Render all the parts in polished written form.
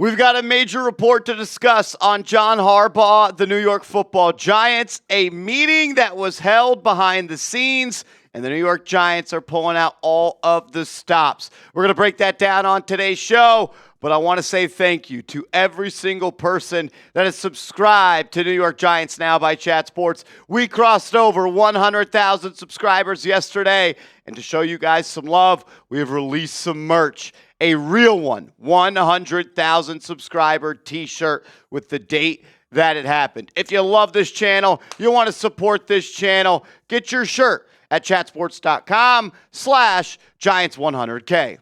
We've got a major report to discuss on John Harbaugh, the New York Football Giants, a meeting that was held behind the scenes, and the New York Giants are pulling out all of the stops. We're going to break that down on today's show, but I want to say thank you to every single person that has subscribed to New York Giants Now by Chat Sports. We crossed over 100,000 subscribers yesterday, and to show you guys some love, we have released some merch. A real one, 100,000 subscriber t-shirt with the date that it happened. If you love this channel, you want to support this channel, get your shirt at chatsports.com/Giants100K.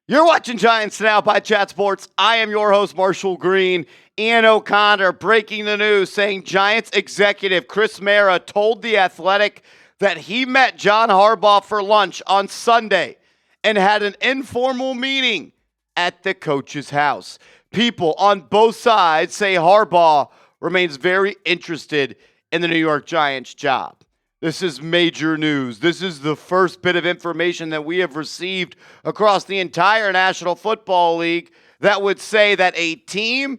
You're watching Giants Now by Chat Sports. I am your host, Marshall Green. Ian O'Connor breaking the news saying Giants executive Chris Mara told The Athletic that he met John Harbaugh for lunch on Sunday and had an informal meeting at the coach's house. People on both sides say Harbaugh remains very interested in the New York Giants job. This is major news. This is the first bit of information that we have received across the entire National Football League that would say that a team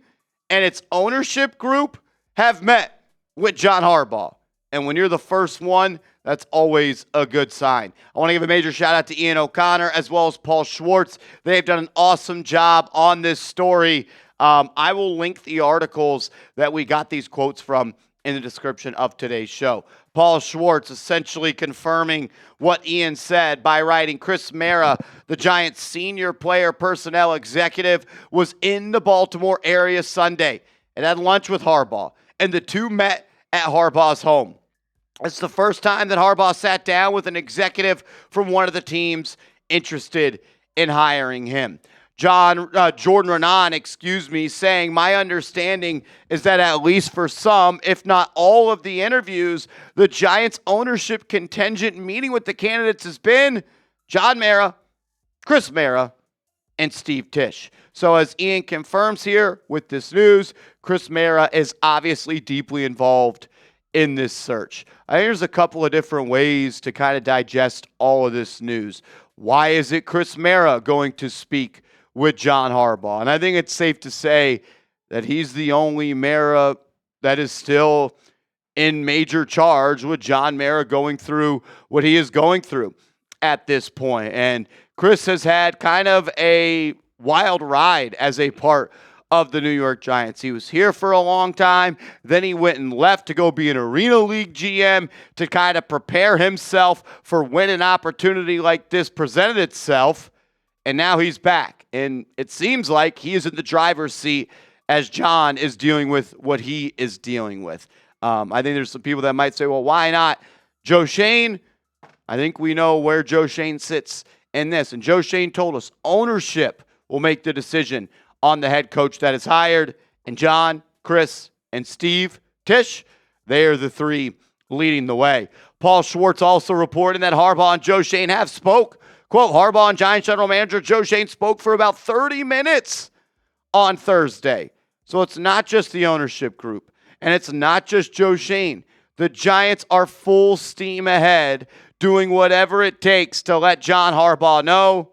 and its ownership group have met with John Harbaugh. And when you're the first one, that's always a good sign. I want to give a major shout out to Ian O'Connor as well as Paul Schwartz. They've done an awesome job on this story. I will link the articles that we got these quotes from in the description of today's show. Paul Schwartz essentially confirming what Ian said by writing, Chris Mara, the Giants' senior player personnel executive, was in the Baltimore area Sunday and had lunch with Harbaugh, and the two met at Harbaugh's home. It's the first time that Harbaugh sat down with an executive from one of the teams interested in hiring him. Jordan Renan, saying, my understanding is that at least for some, if not all of the interviews, the Giants ownership contingent meeting with the candidates has been John Mara, Chris Mara, and Steve Tisch. So as Ian confirms here with this news, Chris Mara is obviously deeply involved in this search. I think there's a couple of different ways to kind of digest all of this news. Why is it Chris Mara going to speak with John Harbaugh? And I think it's safe to say that he's the only Mara that is still in major charge with John Mara going through what he is going through at this point. And Chris has had kind of a wild ride as a part of the New York Giants. He was here for a long time. Then he went and left to go be an Arena League GM to kind of prepare himself for when an opportunity like this presented itself. And now he's back. And it seems like he is in the driver's seat as John is dealing with what he is dealing with. I think there's some people that might say, well, why not Joe Schoen? I think we know where Joe Schoen sits in this. And Joe Schoen told us ownership will make the decision on the head coach that is hired. And John, Chris, and Steve Tisch, they are the three leading the way. Paul Schwartz also reporting that Harbaugh and Joe Schoen have spoke. Quote, Harbaugh and Giants general manager Joe Schoen spoke for about 30 minutes on Thursday. So it's not just the ownership group, and it's not just Joe Schoen. The Giants are full steam ahead, doing whatever it takes to let John Harbaugh know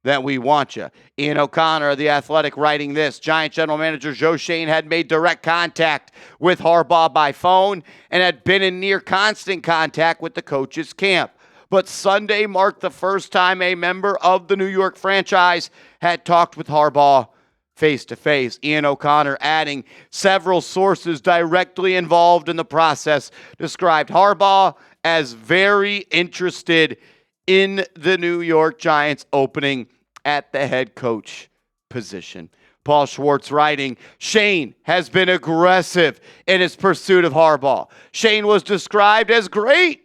that we want you. Ian O'Connor of The Athletic writing this, Giants general manager Joe Schoen had made direct contact with Harbaugh by phone and had been in near constant contact with the coach's camp. But Sunday marked the first time a member of the New York franchise had talked with Harbaugh face-to-face. Ian O'Connor adding several sources directly involved in the process described Harbaugh as very interested in the New York Giants opening at the head coach position. Paul Schwartz writing, Schoen has been aggressive in his pursuit of Harbaugh. Schoen was described as great,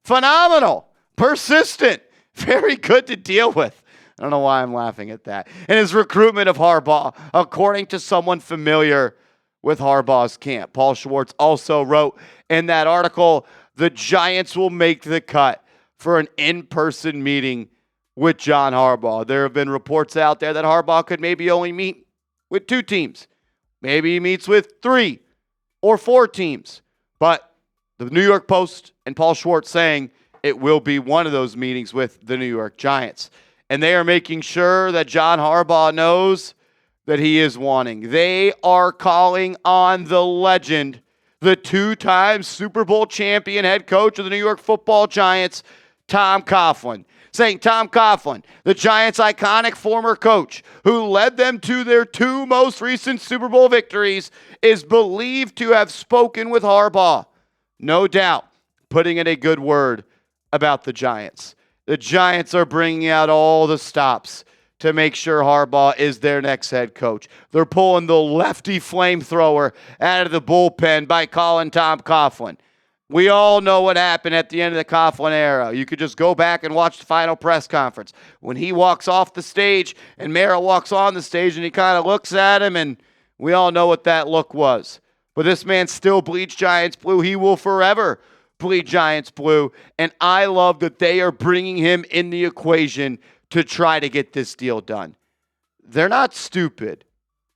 phenomenal, persistent, very good to deal with. I don't know why I'm laughing at that. And his recruitment of Harbaugh, according to someone familiar with Harbaugh's camp. Paul Schwartz also wrote in that article, the Giants will make the cut for an in-person meeting with John Harbaugh. There have been reports out there that Harbaugh could maybe only meet with 2 teams. Maybe he meets with 3 or 4 teams. But The New York Post and Paul Schwartz saying it will be one of those meetings with the New York Giants. And they are making sure that John Harbaugh knows that he is wanting. They are calling on the legend, the two-time Super Bowl champion head coach of the New York Football Giants, Tom Coughlin, saying Tom Coughlin, the Giants' iconic former coach who led them to their two most recent Super Bowl victories, is believed to have spoken with Harbaugh. No doubt, putting in a good word about the Giants. The Giants are bringing out all the stops to make sure Harbaugh is their next head coach. They're pulling the lefty flamethrower out of the bullpen by calling Tom Coughlin. We all know what happened at the end of the Coughlin era. You could just go back and watch the final press conference. When he walks off the stage and Mara walks on the stage and he kind of looks at him, and we all know what that look was. But this man still bleeds Giants blue. He will forever bleed Giants blue. And I love that they are bringing him in the equation to try to get this deal done. They're not stupid.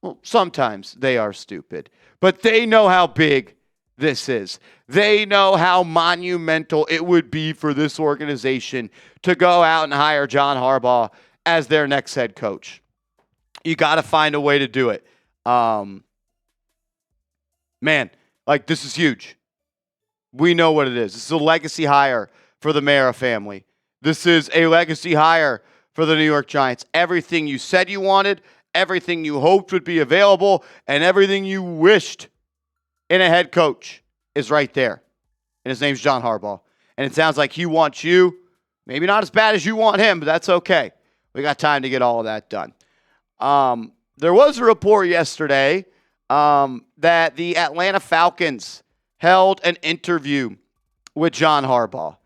Well, sometimes they are stupid. But they know how big this is. They know how monumental it would be for this organization to go out and hire John Harbaugh as their next head coach. You got to find a way to do it. Man, this is huge. We know what it is. This is a legacy hire for the Mara family. This is a legacy hire for the New York Giants. Everything you said you wanted, everything you hoped would be available, and everything you wished in a head coach is right there. And his name's John Harbaugh. And it sounds like he wants you. Maybe not as bad as you want him, but that's okay. We got time to get all of that done. There was a report yesterday that the Atlanta Falcons held an interview with John Harbaugh.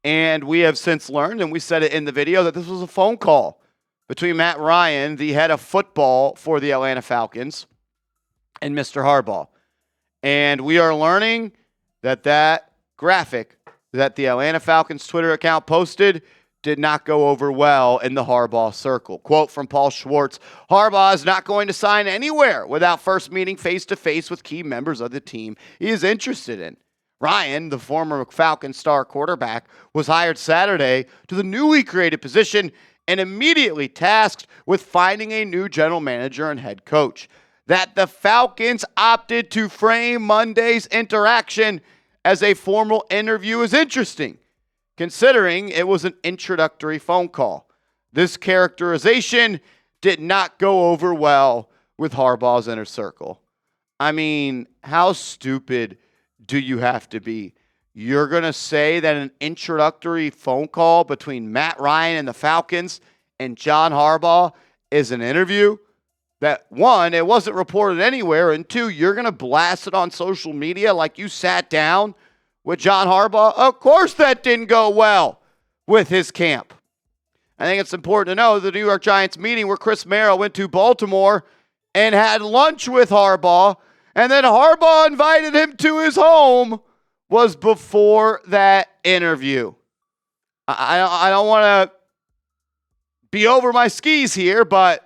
And we have since learned, and we said it in the video, that this was a phone call between Matt Ryan, the head of football for the Atlanta Falcons, and Mr. Harbaugh. And we are learning that graphic that the Atlanta Falcons Twitter account posted did not go over well in the Harbaugh circle. Quote from Paul Schwartz, Harbaugh is not going to sign anywhere without first meeting face-to-face with key members of the team he is interested in. Ryan, the former Falcon star quarterback, was hired Saturday to the newly created position and immediately tasked with finding a new general manager and head coach. That the Falcons opted to frame Monday's interaction as a formal interview is interesting, considering it was an introductory phone call. This characterization did not go over well with Harbaugh's inner circle. I mean, how stupid do you have to be? You're going to say that an introductory phone call between Matt Ryan and the Falcons and John Harbaugh is an interview? That, one, it wasn't reported anywhere, and two, you're going to blast it on social media like you sat down with John Harbaugh? Of course that didn't go well with his camp. I think it's important to know the New York Giants meeting where Chris Mara went to Baltimore and had lunch with Harbaugh, and then Harbaugh invited him to his home, was before that interview. I don't want to be over my skis here, but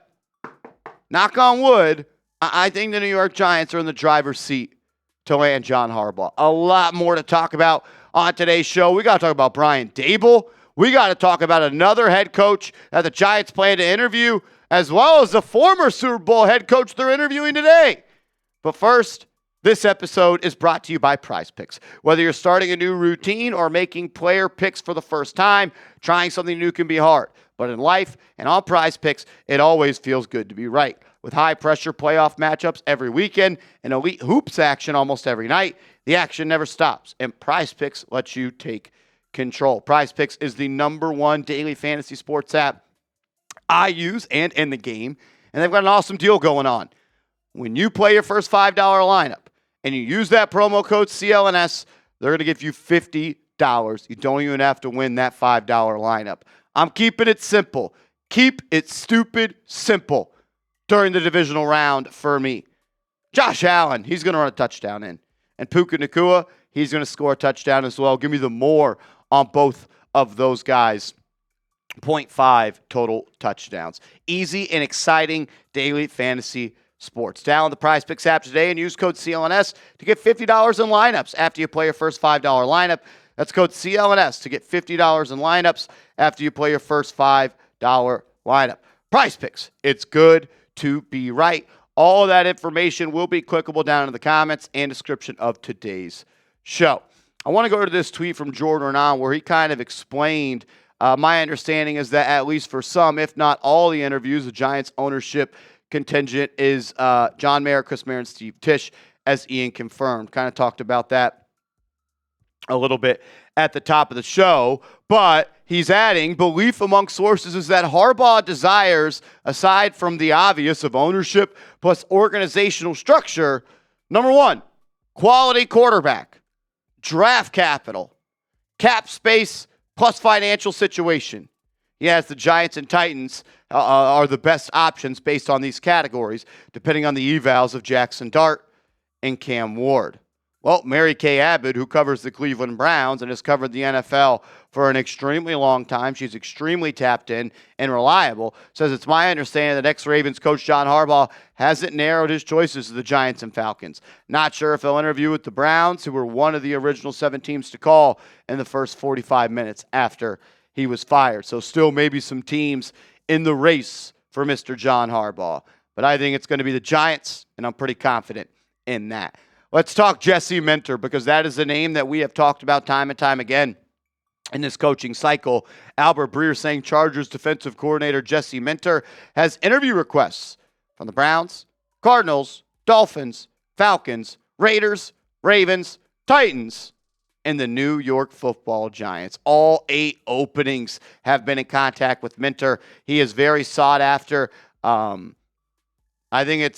knock on wood, I think the New York Giants are in the driver's seat to land John Harbaugh. A lot more to talk about on today's show. We got to talk about Brian Daboll. We got to talk about another head coach that the Giants plan to interview, as well as the former Super Bowl head coach they're interviewing today. But first, this episode is brought to you by Prize Picks. Whether you're starting a new routine or making player picks for the first time, trying something new can be hard. But in life and on Prize Picks, it always feels good to be right. With high-pressure playoff matchups every weekend and elite hoops action almost every night, the action never stops, and Prize Picks lets you take control. Prize Picks is the #1 daily fantasy sports app I use and in the game, and they've got an awesome deal going on. When you play your first $5 lineup and you use that promo code CLNS, they're going to give you $50. You don't even have to win that $5 lineup. I'm keeping it simple. Keep it stupid simple during the divisional round for me. Josh Allen, he's going to run a touchdown in. And Puka Nacua, he's going to score a touchdown as well. Give me the more on both of those guys. 0.5 total touchdowns. Easy and exciting daily fantasy Sports. Download the Prize Picks app today and use code CLNS to get $50 in lineups after you play your first $5 lineup. That's code CLNS to get $50 in lineups after you play your first $5 lineup. Prize Picks. It's good to be right. All of that information will be clickable down in the comments and description of today's show. I want to go to this tweet from Jordan Renan where he kind of explained my understanding is that at least for some, if not all the interviews, the Giants ownership contingent is John Mara, Chris Mara, and Steve Tisch, as Ian confirmed. Kind of talked about that a little bit at the top of the show, but he's adding, belief among sources is that Harbaugh desires, aside from the obvious of ownership plus organizational structure, number one, quality quarterback, draft capital, cap space, plus financial situation. He has the Giants and Titans are the best options based on these categories, depending on the evals of Jackson Dart and Cam Ward. Well, Mary Kay Abbott, who covers the Cleveland Browns and has covered the NFL for an extremely long time, she's extremely tapped in and reliable, says it's my understanding that ex-Ravens coach John Harbaugh hasn't narrowed his choices to the Giants and Falcons. Not sure if he'll interview with the Browns, who were one of the original 7 teams to call in the first 45 minutes after he was fired. So still maybe some teams in the race for Mr. John Harbaugh. But I think it's going to be the Giants, and I'm pretty confident in that. Let's talk Jesse Minter, because that is a name that we have talked about time and time again in this coaching cycle. Albert Breer saying Chargers defensive coordinator Jesse Minter has interview requests from the Browns, Cardinals, Dolphins, Falcons, Raiders, Ravens, Titans, and the New York Football Giants. All 8 openings have been in contact with Minter. He is very sought after. I think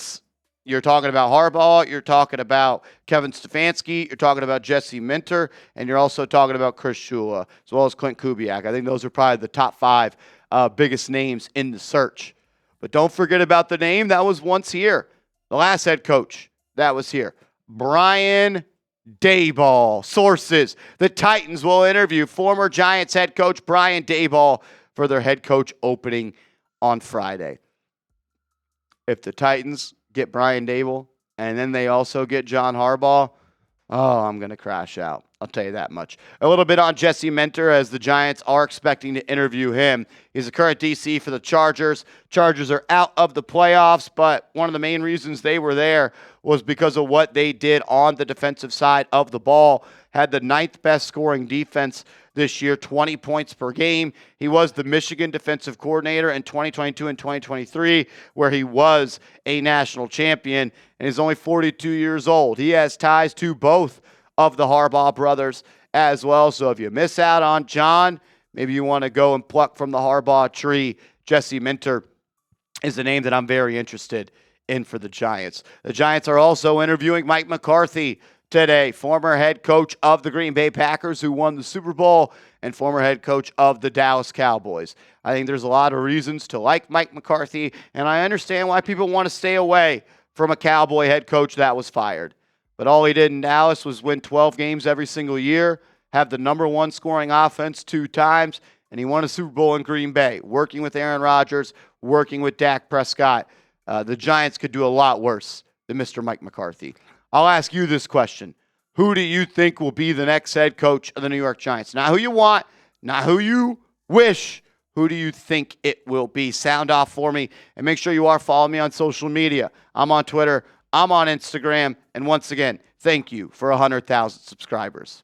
you're talking about Harbaugh, you're talking about Kevin Stefanski, you're talking about Jesse Minter, and you're also talking about Chris Shula, as well as Clint Kubiak. I think those are probably the top 5 biggest names in the search. But don't forget about the name that was once here, the last head coach that was here, Brian Daboll. Sources: the Titans will interview former Giants head coach Brian Daboll for their head coach opening on Friday. If the Titans get Brian Daboll and then they also get John Harbaugh, I'm going to crash out. I'll tell you that much. A little bit on Jesse Minter, as the Giants are expecting to interview him. He's the current DC for the Chargers. Chargers are out of the playoffs, but one of the main reasons they were there was because of what they did on the defensive side of the ball. Had the 9th best scoring defense this year, 20 points per game. He was the Michigan defensive coordinator in 2022 and 2023, where he was a national champion, and he's only 42 years old. He has ties to both of the Harbaugh brothers as well. So if you miss out on John, maybe you want to go and pluck from the Harbaugh tree. Jesse Minter is the name that I'm very interested in for the Giants. The Giants are also interviewing Mike McCarthy today, former head coach of the Green Bay Packers, who won the Super Bowl, and former head coach of the Dallas Cowboys. I think there's a lot of reasons to like Mike McCarthy, and I understand why people want to stay away from a Cowboy head coach that was fired. But all he did in Dallas was win 12 games every single year, have the number 1 scoring offense 2 times, and he won a Super Bowl in Green Bay, working with Aaron Rodgers, working with Dak Prescott. The Giants could do a lot worse than Mr. Mike McCarthy. I'll ask you this question. Who do you think will be the next head coach of the New York Giants? Not who you want, not who you wish. Who do you think it will be? Sound off for me, and make sure you are following me on social media. I'm on Twitter. I'm on Instagram. And once again, thank you for 100,000 subscribers.